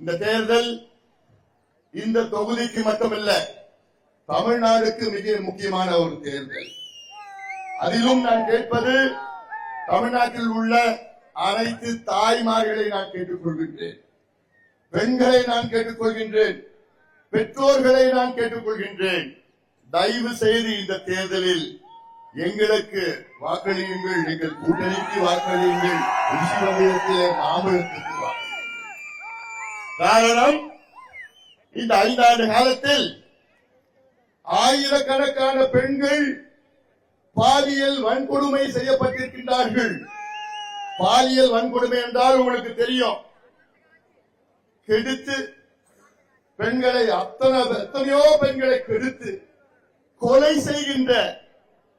இந்த தேர்தல் இந்த தொகுதிக்கு மட்டுமல்ல, தமிழ்நாடுக்கு மிக முக்கியமான ஒரு தேர்தல். அதிலும் நான் கேட்பது, தமிழ்நாட்டில் உள்ள அனைத்து தாய்மார்களை நான் கேட்டுக்கொள்கின்றேன், பெண்களை நான் கேட்டுக்கொள்கின்றேன், பெற்றோர்களை நான் கேட்டுக்கொள்கின்றேன். தயவு செய்து இந்த தேர்தலில் எங்களுக்கு வாக்களியுங்கள், எங்கள் கூட்டணிக்கு வாக்களியுங்கள், ரிஷிவலயத்திலே மாம்பழத்துக்கு வாக்களியுங்கள். காரணம், இந்த 5 ஆண்டு காலத்தில் ஆயிரக்கணக்கான பெண்கள் பாலியல் வன்கொடுமை செய்யப்பட்டிருக்கின்றார்கள். பாலியல் வன்கொடுமை என்றால் உங்களுக்கு தெரியும், கெடுத்து பெண்களை எத்தனையோ பெண்களை கெடுத்து கொலை செய்கின்ற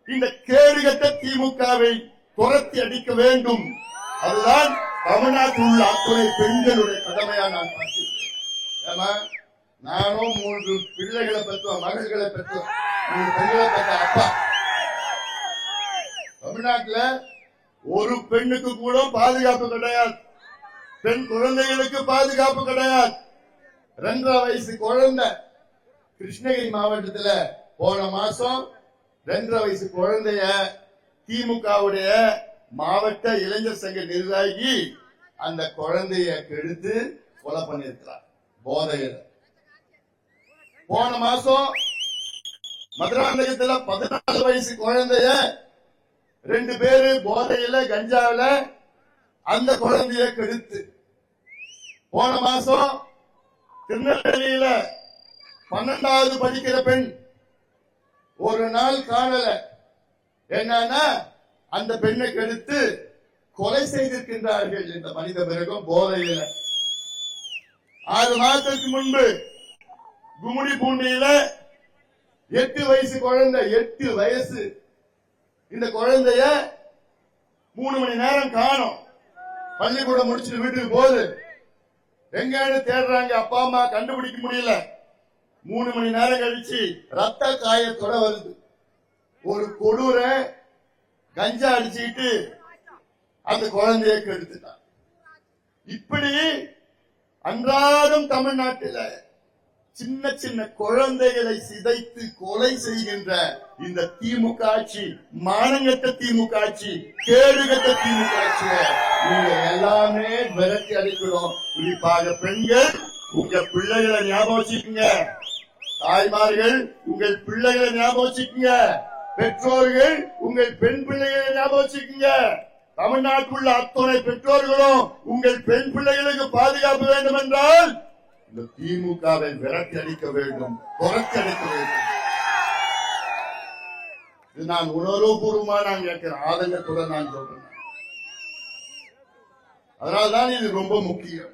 இந்த கேடுகட்ட திமுகவை துரத்தி அடிக்க வேண்டும். அதுதான் தமிழ்நாட்டில் உள்ள அத்துணை பெண்களுடைய கடமையா நான் பார்க்கிறேன். நானும் 3 பிள்ளைகளை பெற்றோம், மகள்களை பெற்றோம், 3 பெண்களை பெற்ற அப்பா. தமிழ்நாட்டில் ஒரு பெண்ணுக்கு கூட பாதுகாப்பு கிடையாது, பெண் குழந்தைகளுக்கு பாதுகாப்பு கிடையாது. 2.5 வயசு குழந்தை கிருஷ்ணகிரி மாவட்டத்தில் போன மாசம் 2.5 வயசு குழந்தைய திமுகவுடைய மாவட்ட இளைஞர் சங்க நிர்வாகி அந்த குழந்தைய கெடுத்து கொலை பண்ணிருக்கிறார் போதையில. போன மாசம் மதுராந்தகத்தில் 14 வயசு குழந்தைய 2 பேரு போதையில கஞ்சாவில அந்த குழந்தைய கெடுத்து. போன மாசம் திருநெல்வேலியில 12வது படிக்கிற பெண் ஒரு நாள் காணல, என்னன்னா அந்த பெண்ணை கெடுத்து கொலை செய்திருக்கின்றார்கள் இந்த மனித மிருகம் போதையில. 6 மாதத்துக்கு முன்பு கும்மிடி பூண்டியில 8 வயசு குழந்தை, 8 வயசு இந்த குழந்தைய 3 மணி நேரம் காணோம். பள்ளிக்கூடம் முடிச்சுட்டு வீட்டுக்கு போகுது, எங்கன்னு தேடுறாங்க, அப்பா அம்மா கண்டுபிடிக்க முடியல. 3 மணி நேரம் கழிச்சு ரத்த காயத்தோட வருது. ஒரு கொடூர கஞ்சா அடிச்சுட்டு அந்த குழந்தைய கெடுத்துட்டான். இப்படி அன்றாடம் தமிழ்நாட்டில் சின்ன சின்ன குழந்தைகளை சிதைத்து கொலை செய்கின்ற இந்த திமுக ஆட்சி, மானங்கட்ட திமுக ஆட்சி, கேடுகட்ட திமுக ஆட்சிய நீங்க எல்லாமே விரட்டி அடிக்கிறோம். குறிப்பாக பெண்கள், உங்க பிள்ளைகளை ஞாபகம் வச்சுக்கோங்க. தாய்மார்கள், உங்கள் பிள்ளைகளை ஞாபகம் வச்சுக்கோங்க. பெற்றோர்கள், உங்கள் பெண் பிள்ளைகளை ஞாபகம் வச்சுக்கோங்க. தமிழ்நாட்டுள்ள அத்தனை பெற்றோர்களும் உங்கள் பெண் பிள்ளைகளுக்கு பாதுகாப்பு வேண்டும் என்றால் இந்த திமுகவை விரட்டி அடிக்க வேண்டும், புரட்டி அடிக்க வேண்டும். இது நான் உணர்வுபூர்வமா நான் கேட்கிறேன், ஆதங்கத்துடன் நான் சொல்றேன். அதனால்தான் இது ரொம்ப முக்கியம்.